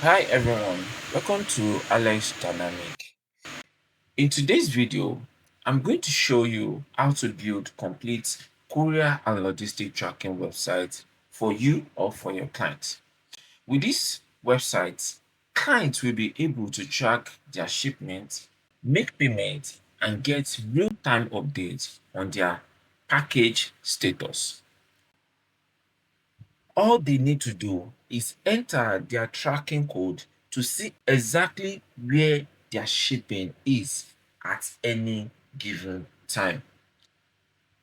Hi everyone, welcome to Alex Dynamic. In today's video, I'm going to show you how to build complete courier and logistic tracking website for you or for your clients. With this website, clients will be able to track their shipments, make payments, and get real-time updates on their package status. All they need to do is enter their tracking code to see exactly where their shipping is at any given time.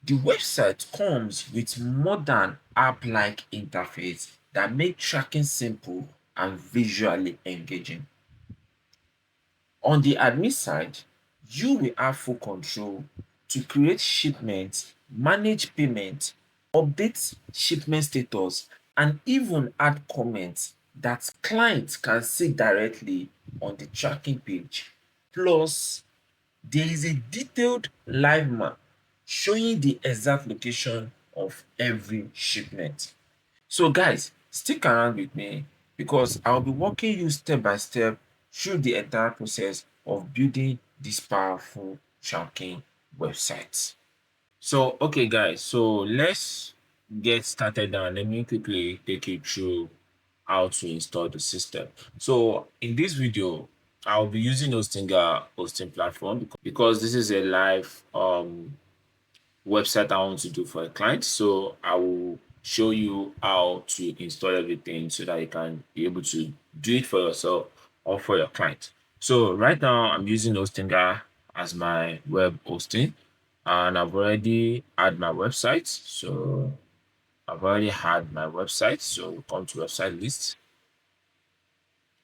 The website comes with modern app-like interface that make tracking simple and visually engaging. On the admin side, you will have full control to create shipments, manage payments, update shipment status, and even add comments that clients can see directly on the tracking page. Plus, there is a detailed live map showing the exact location of every shipment. So guys, stick around with me because I'll be walking you step by step through the entire process of building this powerful tracking website. So okay guys, so let's get started now. Let me quickly take you through how to install the system. So in this video, I'll be using Hostinger hosting platform because this is a live website I want to do for a client. So I will show you how to install everything so that you can be able to do it for yourself or for your client. So right now I'm using Hostinger as my web hosting, and I've already had my website. So I've already had my website. So we come to website list.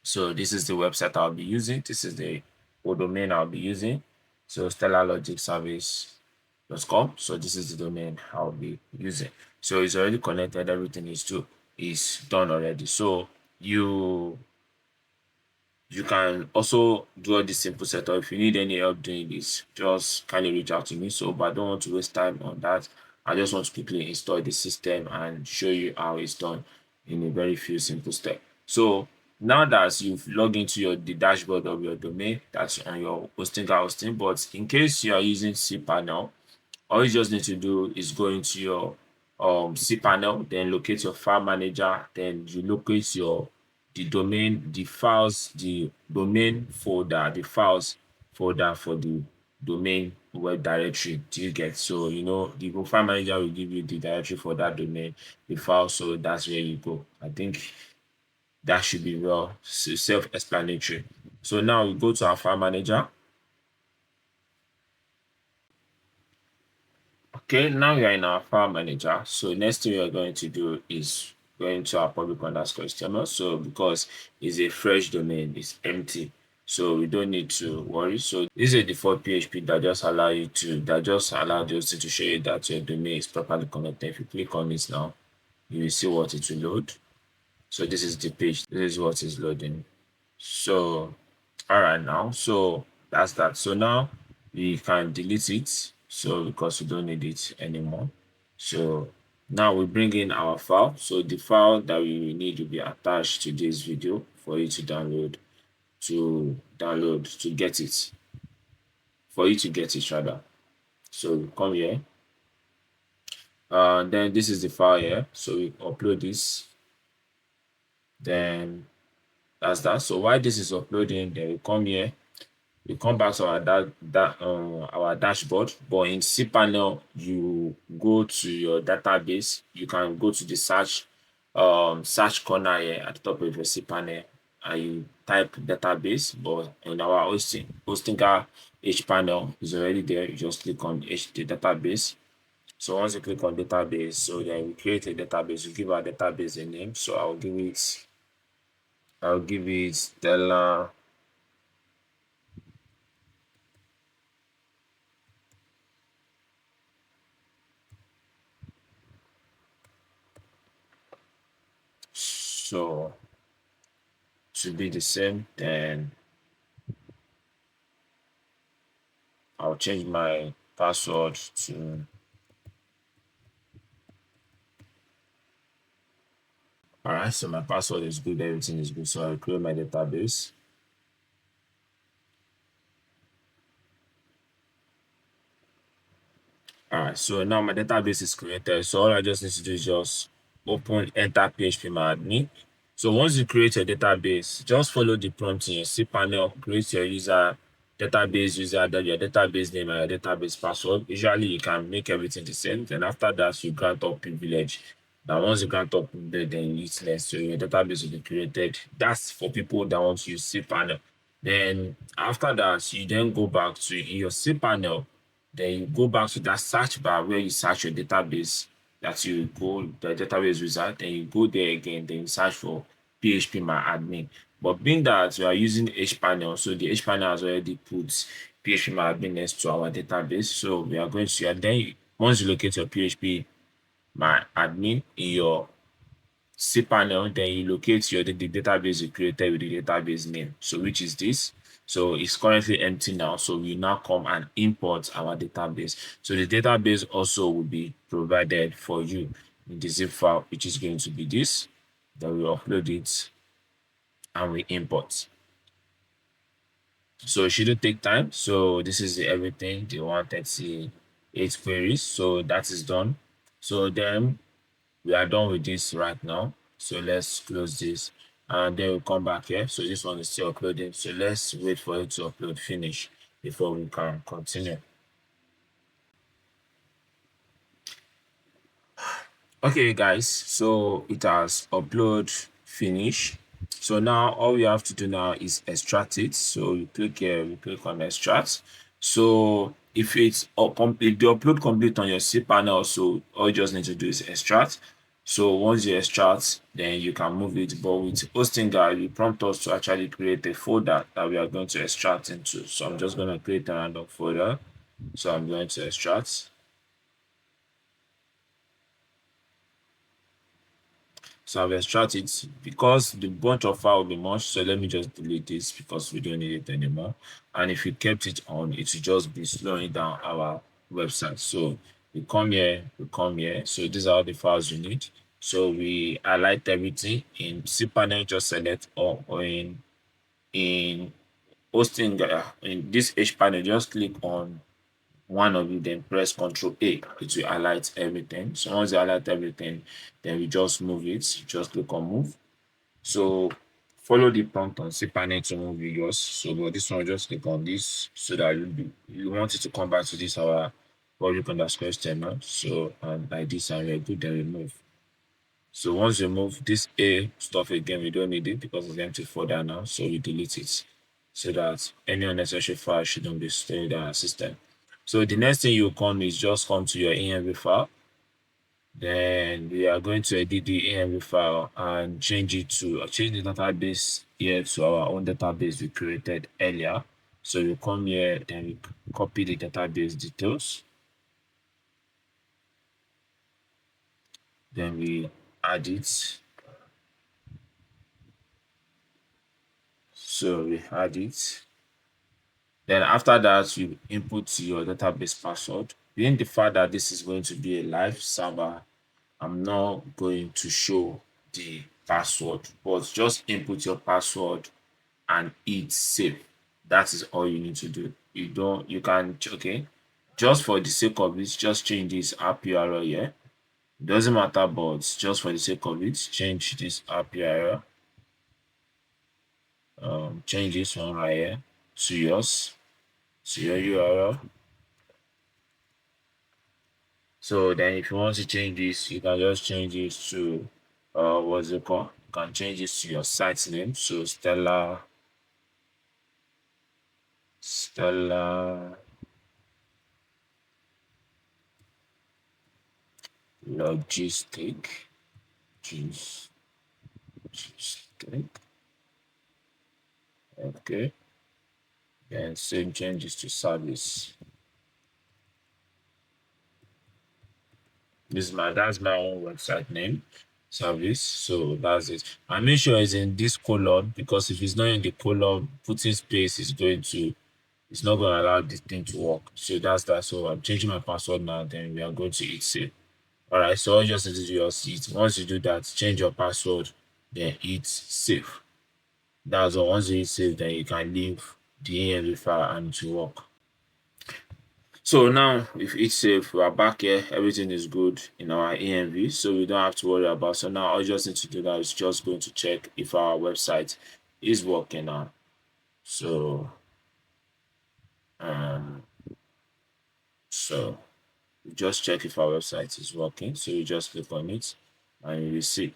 So this is the website I'll be using. This is the domain I'll be using. So stellarlogicservice.com. So this is the domain I'll be using. So it's already connected. Everything is done already. So you can also do all this simple setup. If you need any help doing this, just kindly reach out to me. So, but I don't want to waste time on that. I just want to quickly install the system and show you how it's done in a very few simple steps. So now that you've logged into the dashboard of your domain, that's on your hosting, but in case you are using cPanel, all you just need to do is go into your cPanel, then locate your file manager, then you locate the domain, the files, the domain folder, the files folder for the domain web directory. Do you get? So the file manager will give you the directory for that domain, the file. So that's where you go. I think that should be well self-explanatory. So now we go to our file manager. Okay, now we are in our file manager. So next thing we are going to do is going to our public underscore HTML. So because it's a fresh domain, it's empty. So we don't need to worry. So this is a default PHP that just allow the host to show you that your domain is properly connected. If you click on this now, you will see what it will load. So this is the page. This is what is loading. So all right now, so that's that. So now we can delete it, so because we don't need it anymore. So now we bring in our file. So the file that we need to be attached to this video for you to download to get it, for you to get it rather. So come here, then this is the file here. So we upload this, then that's that. So while this is uploading, then we come here, we come back to our dashboard. But in cPanel, you go to your database. You can go to the search corner here at the top of your cPanel, and you type database. But in our Hostinger H panel is already there. You just click on the database. So once you click on database, so then we create a database. We give our database a name. So I'll give it Stella. So to be the same, then I'll change my password to All right, so my password is good, everything is good. So I'll create my database. All right, so now my database is created. So all I just need to do is just open enter php So once you create your database, just follow the prompt in your cPanel, create your user, then your database name and your database password. Usually you can make everything the same. Then after that, you grant all privilege. Now once you grant all privilege, then you hit next. So your database will be created. That's for people that want to use cPanel. Then after that, you then go back to your cPanel, then you go back to that search bar where you search your database, that you go the database result, then you go there again, then you search for PHP my admin. But being that we are using hpanel, so the hpanel has already put PHP my admin next to our database. So we are going to, and then once you locate your PHP my admin in your cPanel, then you locate the database you created with the database name. So which is this. So it's currently empty now. So we now come and import our database. So the database also will be provided for you in the zip file, which is going to be this. Then we upload it and we import. So it shouldn't take time. So this is everything, the 138 queries. So that is done. So then we are done with this right now. So let's close this and then we'll come back here. So this one is still uploading. So let's wait for it to upload finish before we can continue. Okay, guys, so it has upload finish. So now all we have to do now is extract it. So you click here, we click on extract. So if it's complete, the upload complete on your cPanel, so all you just need to do is extract. So once you extract, then you can move it. But with hosting guide, you prompt us to actually create a folder that we are going to extract into. So I'm just going to create a random folder. So I'm going to extract. So I've extracted it because the bunch of file will be much. So let me just delete this because we don't need it anymore. And if we kept it on, it will just be slowing down our website. So we come here, we come here. So these are all the files you need. So we highlight everything in cPanel, just select all, or in hosting in this H panel, just click on one of it, then press Ctrl A. It will highlight everything. So once you highlight everything, then we just move it. Just click on move. So follow the prompt on cPanel to move yours. So but this one, just click on this so that you want it to come back to this our public underscore HTML. So and like this, and we're good, then remove. So once you move this A stuff again, we don't need it because it's empty folder now. So we delete it so that any unnecessary file shouldn't be stored in our system. So the next thing you come is just come to your env file. Then we are going to edit the env file and change the database here to our own database we created earlier. So you come here, then we copy the database details. Then we add it. So we add it. Then after that, you input your database password. Being the fact that this is going to be a live server, I'm not going to show the password, but just input your password and hit save. That is all you need to do. You can, okay, just for the sake of it, just change this app URL here. It doesn't matter, but just for the sake of it, change this app URL. Change this one right here to yours, to your URL. So then if you want to change this, you can just change this to what's it called? You can change this to your site name. So Stella Logistic. Logistic. Okay. Then same changes to service. That's my own website name, service. So that's it. I make sure it's in this colon because if it's not in the colon, putting space is going to it's not going to allow this thing to work. So that's that. So I'm changing my password now. Then we are going to hit save. All right. So all you just need to do is once you do that, change your password then hit save. That's all. Once you hit save, then you can leave the env file and to work. So now if it's safe, we are back here, everything is good in our env, so we don't have to worry about. So now all you just need to do now is just going to check if our website is working now. So um so you just check if our website is working. So you just click on it and you will see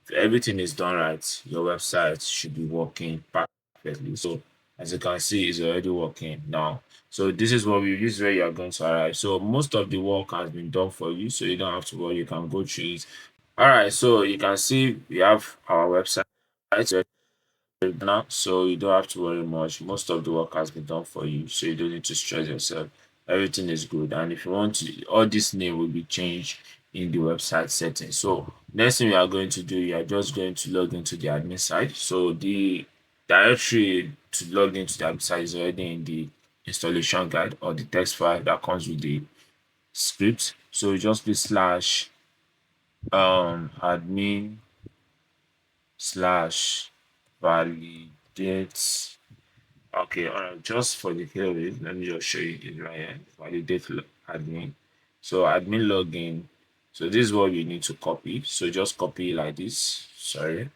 if everything is done right, your website should be working perfectly. So as you can see, it's already working now. So this is what we use where you are going to arrive. So most of the work has been done for you, so you don't have to worry. You can go through it. All right. So you can see we have our website now, so you don't have to worry much. Most of the work has been done for you, so you don't need to stress yourself. Everything is good, and if you want to, all this name will be changed in the website settings. So next thing we are going to do, you are just going to log into the admin side. So the directory to log into the admin side is already in the installation guide or the text file that comes with the script. So you just be slash admin slash validate. Okay, all right. Just for the hell of it, let me just show you it right here. Validate admin. So admin login. So this is what you need to copy. So just copy like this. Sorry.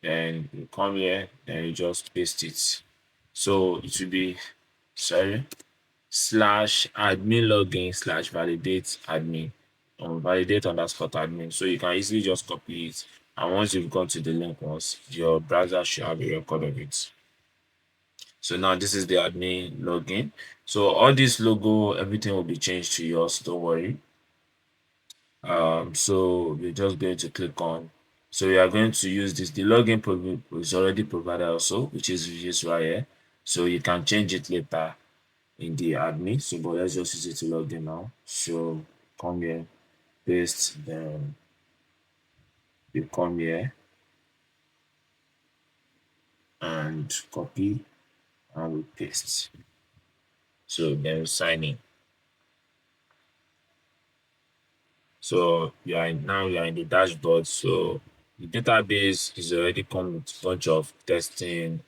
Then you come here, then you just paste it. So it will be sorry slash admin login slash validate admin validate underscore admin. So you can easily just copy it. And once you've gone to the link once, your browser should have a record of it. So now this is the admin login. So all this logo, everything will be changed to yours. Don't worry. So we're just going to click on. So we are going to use this. The login is already provided also, which is this right here. So you can change it later in the admin. So but let's just use it to log in now. So come here, paste, then you come here and copy and we paste. So then we sign in. So now you are in the dashboard. So the database is already come with a bunch of testing,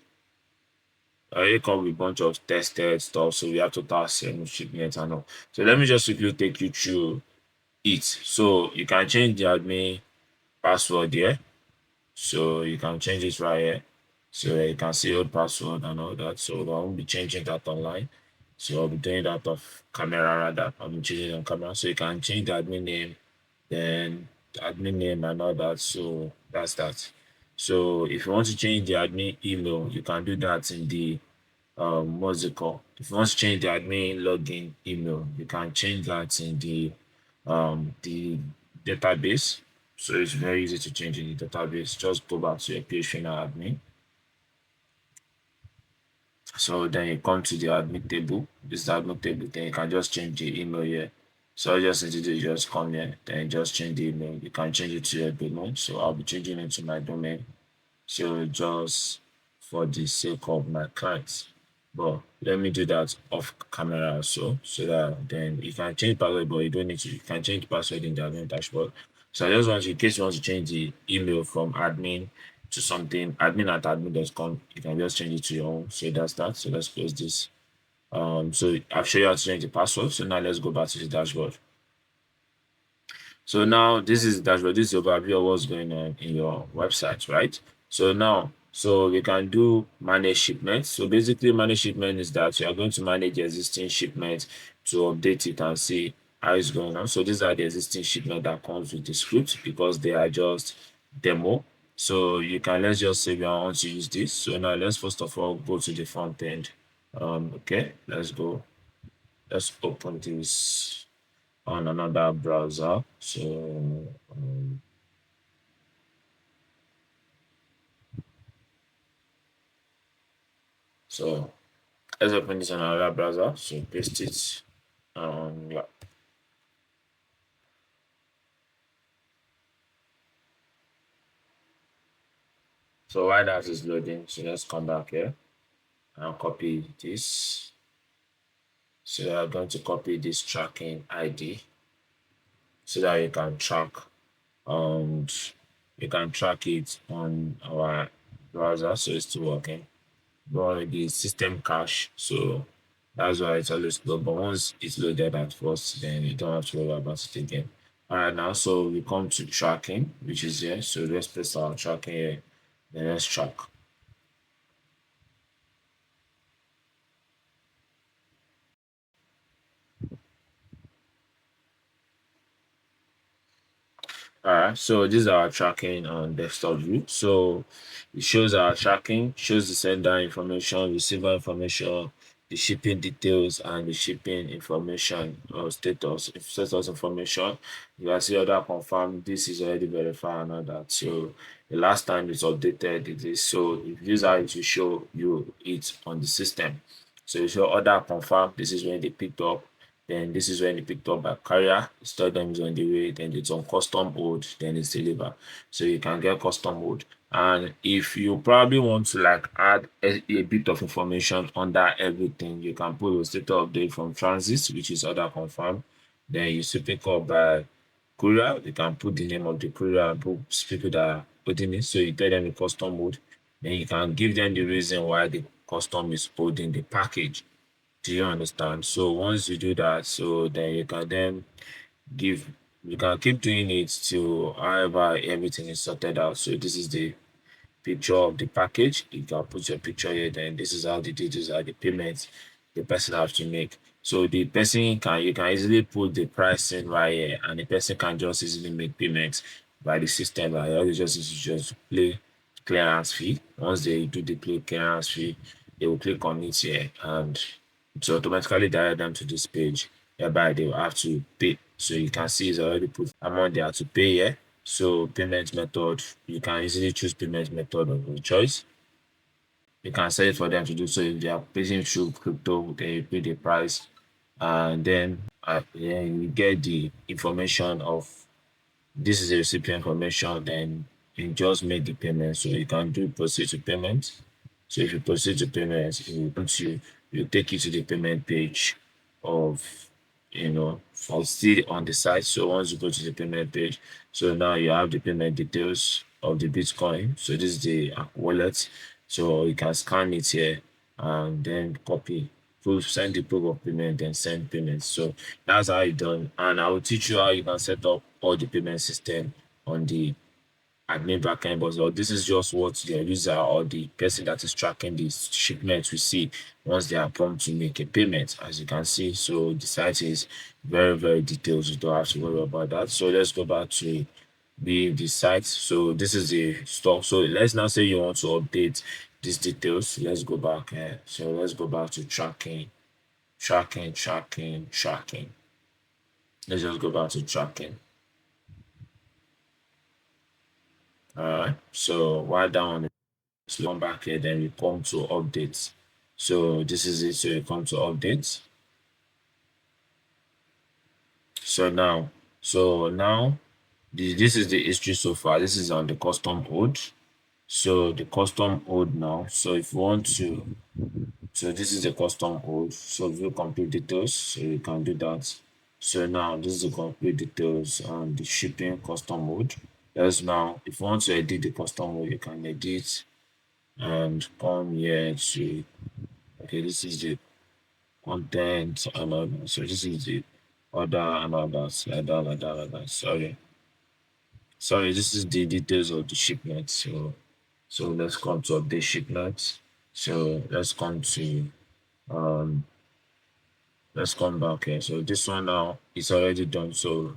already come with a bunch of tested stuff. So we have total send shipment and all. So let me just quickly take you through it. So you can change the admin password here. So you can change it right here. So you can see old password and all that. So I won't be changing that online. So I'll be doing that off camera rather. I'll be changing it on camera. So you can change the admin name, then the admin name and all that. So that's that. So if you want to change the admin email, you can do that in the what's it called? If you want to change the admin login email, you can change that in the database. So it's very easy to change in the database. Just go back to your PHP admin. So then you come to the admin table. This is the admin table. Then you can just change the email here. So I just need to do just come here, then just change the email. You can change it to your domain. So I'll be changing it to my domain. So just for the sake of my clients. But let me do that off camera also, so that then you can change password, but you don't need to. You can change password in the admin dashboard. So I just want you, in case you want to change the email from admin to something admin at admin.com, you can just change it to your own. So that's that. So let's close this. So I've shown you how to change the password. So now let's go back to the dashboard. So now this is the dashboard. This is overview of what's going on in your website, right? So now, so we can do manage shipments. So basically, manage shipment is that you are going to manage the existing shipment to update it and see how it's going on. So these are the existing shipment that comes with the script because they are just demo. So you can let's just say we want to use this. So now let's first of all go to the front end. Okay, let's go. Let's open this on another browser. So let's open this on another browser. So paste it. Yeah. So while that is loading, so let's come back here and copy this. So we are going to copy this tracking ID so that you can track. Um, we can track it on our browser, so it's still working. But the system cache, so that's why it's always slow. But once it's loaded at first, then you don't have to worry about it again. All right, now so we come to tracking, which is here. So let's press our tracking here. Then let's track. All right, so this is our tracking on desktop view. So it shows our tracking, shows the sender information, receiver information, the shipping details, and the shipping information or status information. You can see other confirm this is already verified and all that. So the last time it's updated, it is so if you use how it will show you it on the system. So if your order confirm, this is when they picked up, then this is when it picked up by carrier. It's tell them it's on the way. Then it's on custom hold. Then it's delivered. So you can get custom hold. And if you probably want to like add a bit of information under everything, you can put a status update from transit, which is order confirmed. Then you still pick up by courier. You can put the name of the courier and put people that are holding it. So you tell them the custom mode. Then you can give them the reason why the custom is holding the package. Do you understand? So once you do that, so then you can then give you can keep doing it till however everything is sorted out. So this is the picture of the package. You can put your picture here, then this is how the details are the payments the person has to make. So the person can you can easily put the pricing right here and the person can just easily make payments by the system. Like all you just is just play clearance fee. Once they do the play clearance fee, they will click on it here and to automatically direct them to this page whereby they will have to pay. So you can see it's already put amount they have to pay here. So payment method, you can easily choose payment method of your choice. You can set it for them to do so. If they are paying through crypto, then you pay the price, and then you get the information of this is the recipient information, then you just make the payment. So you can do proceed to payment. So if you proceed to payment, you take you to the payment page of for still on the site. So once you go to the payment page, so now you have the payment details of the Bitcoin. So this is the wallet. So you can scan it here and then copy proof, send the proof of payment, then send payment. So that's how it's done. And I will teach you how you can set up all the payment system on the admin backend. But so this is just what the user or the person that is tracking the shipment will see once they are prompt to make a payment. As you can see, so the site is very, very detailed. You don't have to worry about that. So let's go back to the site. So this is the stock. So let's now say you want to update these details. Let's go back. So let's go back to tracking. Let's just go back to tracking. All right. So while down, so come back here, then we come to updates. So this is it. So you come to updates. So now, this is the history so far. This is on the custom code. So the custom code now. So if you want to, so this is the custom code. So view complete details. So you can do that. So now this is the complete details on the shipping custom mode. Yes, now if you want to edit the custom mode, you can edit and come here to okay, this is the content and all that. So this is the order and all that, like that. Sorry, this is the details of the shipment. So let's come to update shipment. So um let's come back here. So this one now is already done. So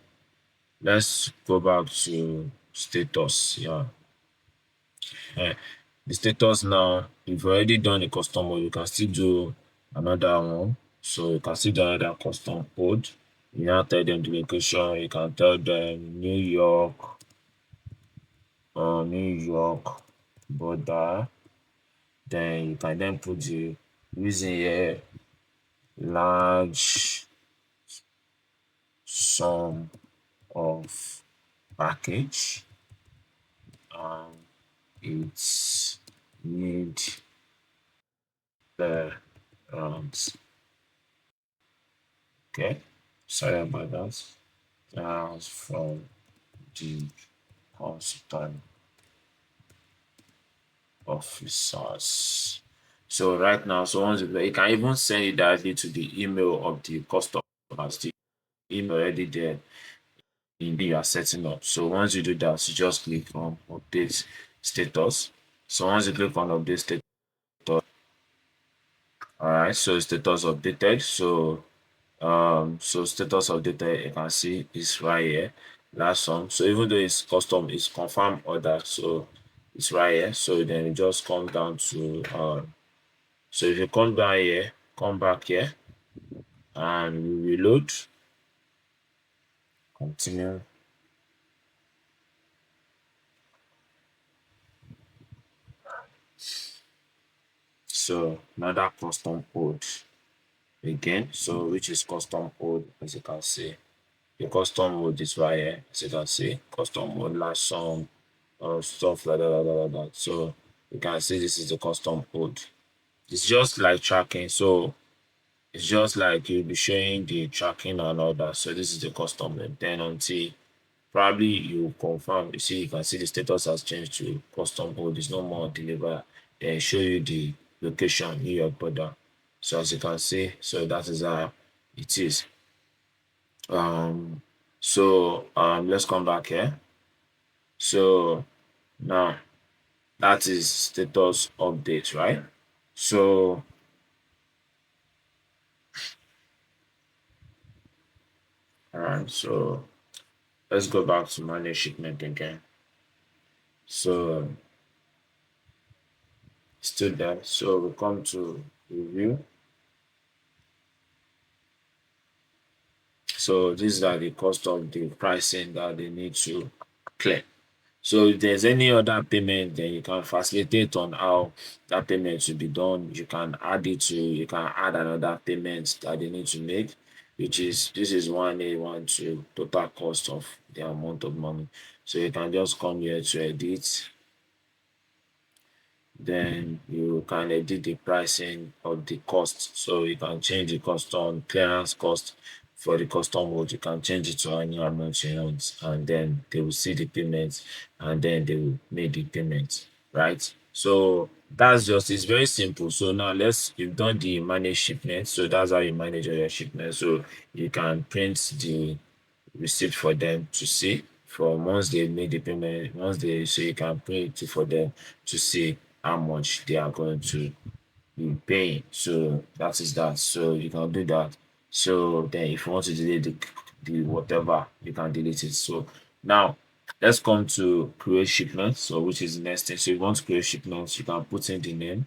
let's go back to status. Yeah. Eh, the status now, if you've already done a custom mode, you can still do another one. So you can still do another custom code. You now tell them the location. You can tell them New York border. Then you can then put the using here large sum of package. It's need the rounds. Okay, sorry about that. From the constant officers. So right now, so once you can even send it directly to the email of the customers. The email already there in you are setting up. So once you do that, you just click on update status. So once you click on update status, all right. So status updated. So status updated. You can see it's right here. Last one. So even though it's custom, it's confirmed order. So it's right here. So then you just come down to so if you come down here, come back here and you reload, continue. So another custom code again. So which is custom code, as you can see. The custom mode is right here, as you can see. Custom mode, last song, or stuff like that. So you can see this is the custom code. It's just like tracking. So it's just like you'll be showing the tracking and all that. So this is the custom name. Then until probably you confirm, you see, you can see the status has changed to custom code. It's no more deliver. Then show you the location in your border. So as you can see, so that is how it is. Let's come back here. So now that is status update, right? So so let's go back to manage shipment again. So still there. So we come to review. So these are the cost of the pricing that they need to clear. So if there's any other payment, then you can facilitate on how that payment should be done. You can add it to, you can add another payment that they need to make, which is this is 1A, 1, 2, total cost of the amount of money. So you can just come here to edit, then you can edit the pricing of the cost. So you can change the custom clearance cost for the custom mode. You can change it to any amount you want, and then they will see the payment, and then they will make the payment, right? So that's just it's very simple. So now you've done the manage shipment. So that's how you manage all your shipment. So you can print the receipt for them to see from once they made the payment, once they so you can print it for them to see how much they are going to be paying. So that is that. So you can do that. So then if you want to delete the whatever, you can delete it. So now let's come to create shipments. So which is the next thing. So if you want to create shipments, you can put in the name,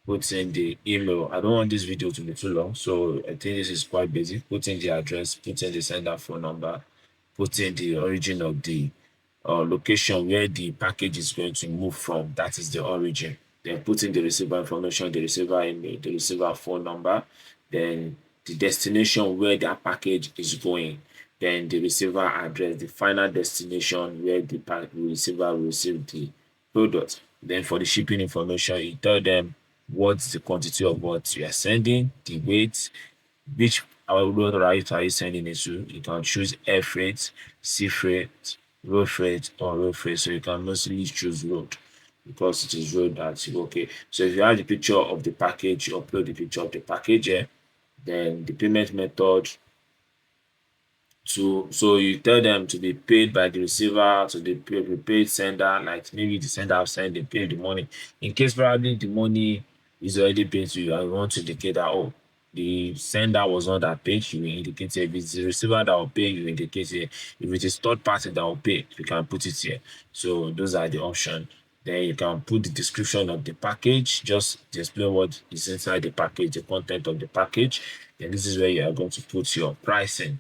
put in the email. I don't want this video to be too long, so I think this is quite basic. Put in the address, put in the sender phone number, put in the origin of the location where the package is going to move from. That is the origin. Then put in the receiver information, the receiver email, the receiver phone number, then the destination where that package is going, then the receiver address, the final destination where the receiver will receive the product. Then for the shipping information, you tell them what's the quantity of what you are sending, the weight, which road route are you sending it to. You can choose air freight, sea freight, road freight, or road freight. So you can mostly choose road because it is road that's okay. So if you have the picture of the package, you upload the picture of the package here. Then the payment method, so you tell them to be paid by the receiver to the prepaid sender, like maybe the sender have sent they pay the money. In case probably the money is already paid to you and you want to indicate that the sender was not that paid, you will indicate here. If it's the receiver that will pay, you indicate here. If it is third party that will pay, you can put it here. So those are the options. Then you can put the description of the package, just display what is inside the package, the content of the package. Then this is where you are going to put your pricing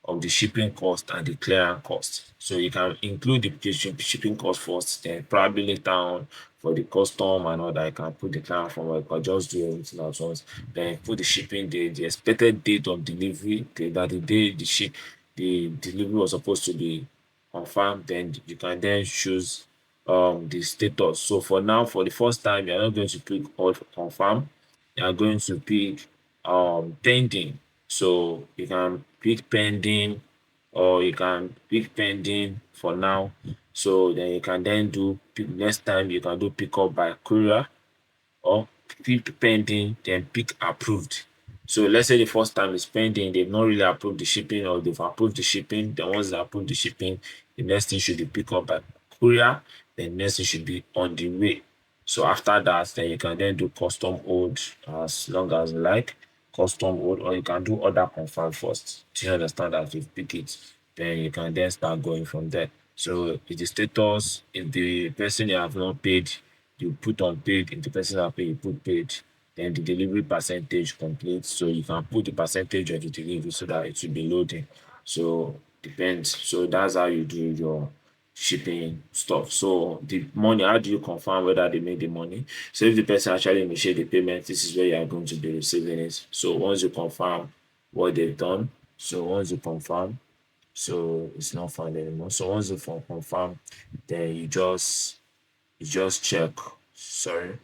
of the shipping cost and the clearance cost. So you can include the shipping cost first, then probably later on for the custom and all that, you can put the clearance from you can just do everything at once. Then put the shipping date, the expected date of delivery, that the day the delivery was supposed to be confirmed. Then you can then choose the status. So for now, for the first time, you're not going to pick all confirm, you are going to pick pending. So you can pick pending or you can pick pending for now. So then you can then do next time you can do pick up by courier or pick pending, then pick approved. So let's say the first time is pending, they've not really approved the shipping or they've approved the shipping. Then once they approve the shipping, the next thing should be pick up by courier. Then next thing should be on the way. So after that, then you can then do custom hold as long as you like, custom hold, or you can do order confirm first. Do you understand that you pick it? Then you can then start going from there. So if the status, if the person you have not paid, you put on paid. If the person have paid, you put paid. Then the delivery percentage complete. So you can put the percentage of the delivery so that it will be loading. So depends. So that's how you do your shipping stuff. So the money, how do you confirm whether they made the money? So if the person actually initiate the payment, this is where you are going to be receiving it. So once you confirm what they've done, so once you confirm, so it's not found anymore. So once you confirm, then you just check. Sorry.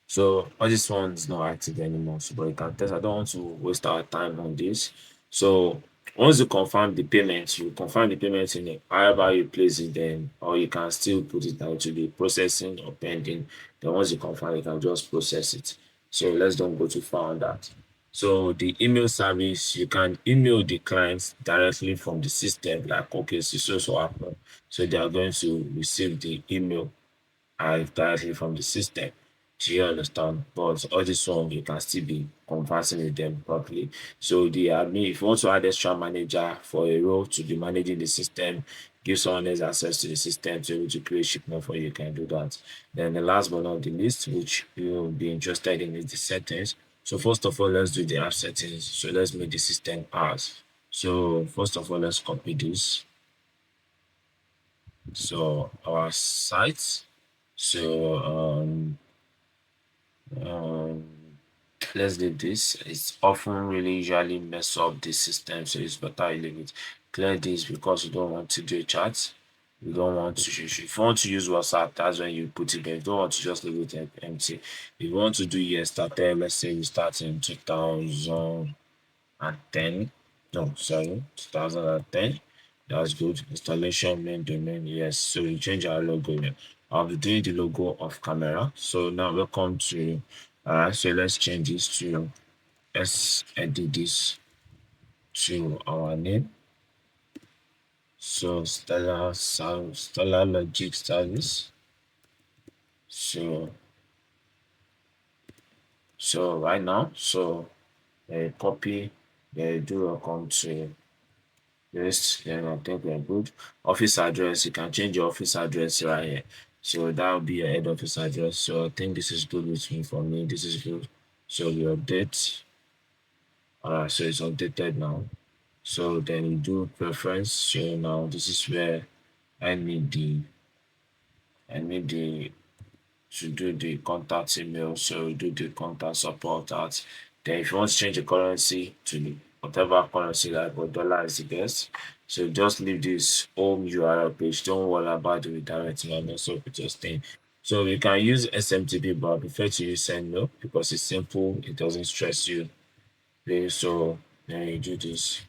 So all this one is not active anymore. So but you can test. I don't want to waste our time on this. So once you confirm the payment, you confirm the payment in it, however you place it then, or you can still put it down to be processing or pending. Then once you confirm, you can just process it. So let's don't go too far on that. So the email service, you can email the clients directly from the system, like okay, so happen. So they are going to receive the email directly from the system. Do you understand? But all this one you can still be conversing with them properly. So the admin, if you want to add extra manager for a role to be managing the system, give someone else access to the system to be able to create shipment for you, you can do that. Then the last but not the least, which you'll be interested in is the settings. So first of all, let's do the app settings. So let's make the system ours. So first of all, let's copy this. So our site. So um, let's do this. It's often really usually mess up the system, so it's better you leave it. Clear this because you don't want to do a chat. You don't want to. If you want to use WhatsApp, that's when you put it there. If you don't want to just leave it empty. If you want to do yesterday, let's say you start in 2010. No, sorry, 2010. That's good. Installation main domain. Yes. So we change our logo here. I'll be doing the logo of camera. So now welcome to so let's change this to let's edit this to our name. So Stellar Logic Service. So right now, so copy do welcome to this, then I think we're good. Office address, you can change your office address right here. So that will be your head office address. So I think this is good with me for me. This is good. So we update. Alright, so it's updated now. So then you do preference. So now this is where I need the I need the to do the contact email. So do the contact support at. Then if you want to change the currency to whatever currency like, but dollar is the best. So just leave this home URL page. Don't worry about the redirecting and also with your thing. So you can use SMTP, but I prefer to use Sendmail because it's simple. It doesn't stress you. Okay, so then you do this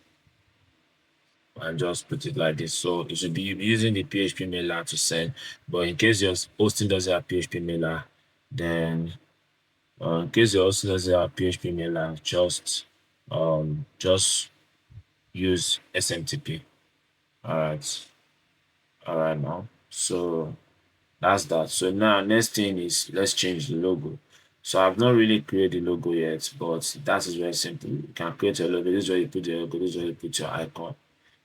and just put it like this. So you should be using the PHP mailer to send. But in case your hosting doesn't have PHP mailer, then in case your hosting doesn't have PHP mailer, just use SMTP. All right now. So that's that. So now next thing is let's change the logo. So I've not really created the logo yet, but that is very simple. You can create a logo. This is where you put the logo. This is where you put your icon.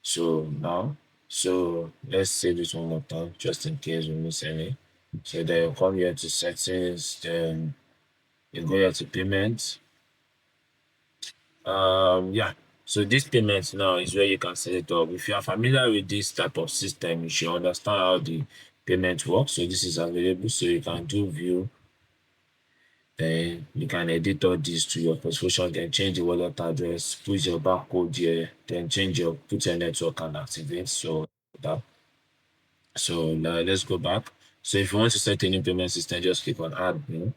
So now, so let's save this one more time, just in case we miss any. So then you come here to settings, then you go here to payment. Yeah. So this payment now is where you can set it up. If you are familiar with this type of system, you should understand how the payment works. So this is available. So you can do view, then you can edit all this to your specification, then change the wallet address, put your barcode here, then put your network and activate. So that so now let's go back. So if you want to set a new payment system, just click on add new,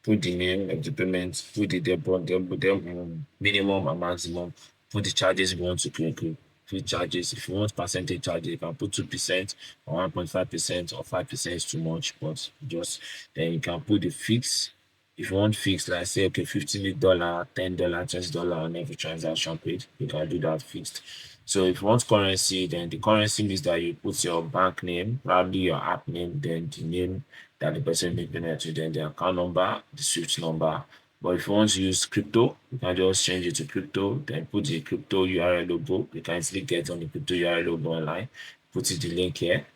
put the name of the payment, put the minimum and maximum, put the charges you want to create, fee charges. If you want percentage charges, you can put 2% or 1.5% or 5% is too much, but just then you can put the fix. If you want fixed, like say okay, $15, $10, $20 on every transaction paid, you can do that fixed. So if you want currency, then the currency means that you put your bank name, probably your app name, then the name that the person is paying to, then the account number, the SWIFT number. But if you want to use crypto, you can just change it to crypto, then put the crypto URL logo. You can easily get on the crypto URL logo online. Put it the link here,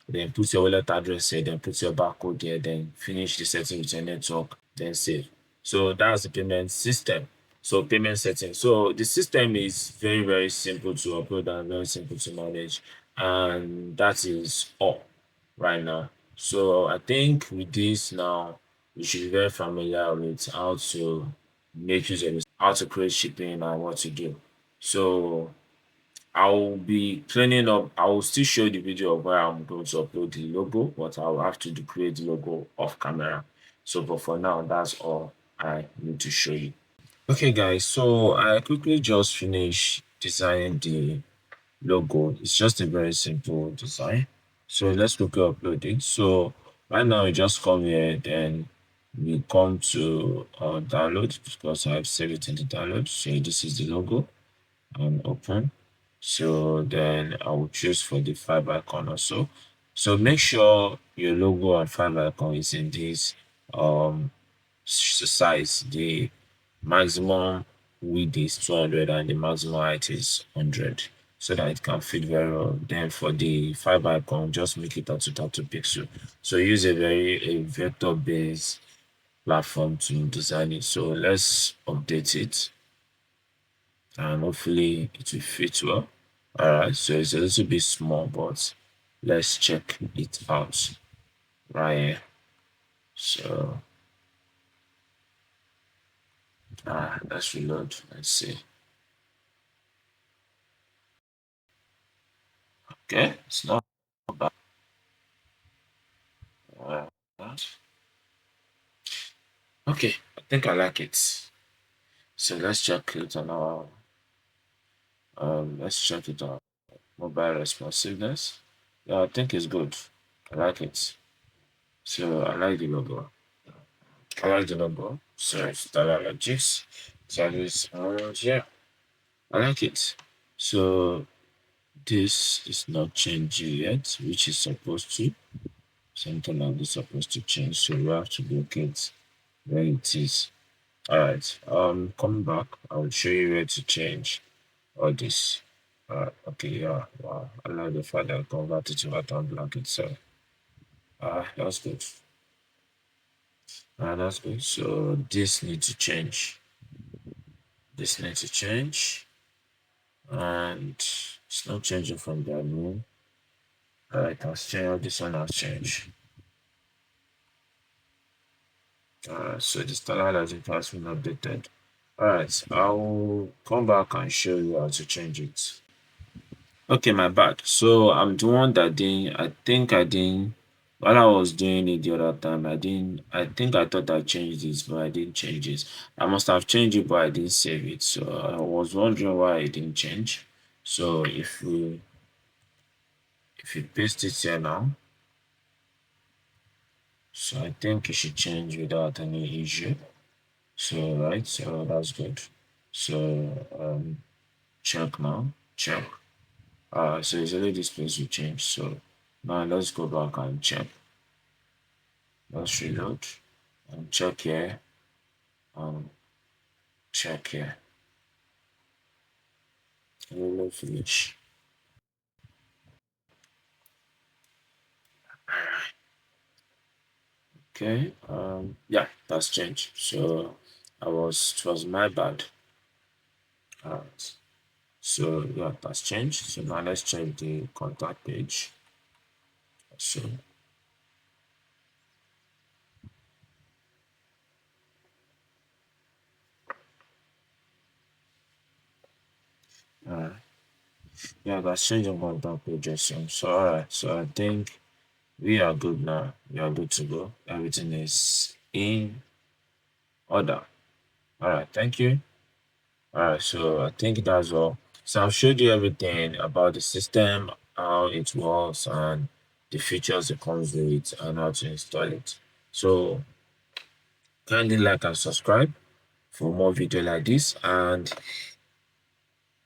then put your wallet address here, then put your barcode here, then finish the setting with your network, then save. So that's the payment system. So payment setting. So the system is very, very simple to upload and very simple to manage. And that is all right now. So I think with this now, you should be very familiar with how to make use of it, how to create shipping and what to do. So I'll be cleaning up. I will still show the video of where I'm going to upload the logo, but I'll have to create the logo off camera. So, but for now, that's all I need to show you. Okay, guys. So I quickly just finished designing the logo. It's just a very simple design. So let's quickly upload it. So right now, we just come here, then we come to download because I've saved it in the download. So this is the logo and open. So then I will choose for the 5 icon also. So make sure your logo and 5 icon is in this um size. The maximum width is 200 and the maximum height is 100 so that it can fit very well. Then for the 5 icon, just make it auto 2 pixel. So use a vector based platform to design it. So let's update it and hopefully it will fit well. All right, so it's a little bit small, but let's check it out right here. So let's reload. Let's see. Okay, it's not bad. Uh, okay, I think I like it. So let's check it on our mobile responsiveness. Yeah, I think it's good. I like it. So I like the logo. I like the logo. So it's Dollar Logics. So this yeah, I like it. So this is not changing yet, which is supposed to. Something like this is supposed to change. So we have to locate where it is. All right. Coming back, I will show you where to change all this. Okay, yeah, wow. I like the fact that I converted to a black itself. That's good. That's good. So this needs to change. This needs to change. And it's not changing from the admin. Alright, has changed. This one has changed. So the standard has been updated. Alright, I'll come back and show you how to change it. Okay, my bad. So I'm the one that didn't. I think I didn't. While I was doing it the other time, I didn't. I think I thought I changed this, but I didn't change it. I must have changed it, but I didn't save it. So I was wondering why it didn't change. So if we paste it here now, so I think it should change without any issue. So right, so that's good. So check now, check. So usually this place will change. So now let's go back and check. Let's reload and check here and check here. Reload finish. Okay. Yeah, that's changed. So it was my bad. Alright. So yeah, that's changed. So now let's check the contact page. So uh, yeah, that's changing contact page. So alright. So I think we are good now. We are good to go. Everything is in order. All right. Thank you. All right. So I think that's all. So I've showed you everything about the system, how it works, and the features it comes with, and how to install it. So kindly like and subscribe for more video like this. And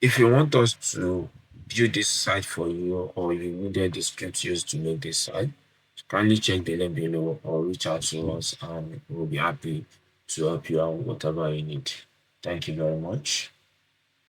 if you want us to build this site for you, or you needed the script used to make this site, kindly check the link below or reach out to us, and we'll be happy to help you out with whatever you need. Thank you very much.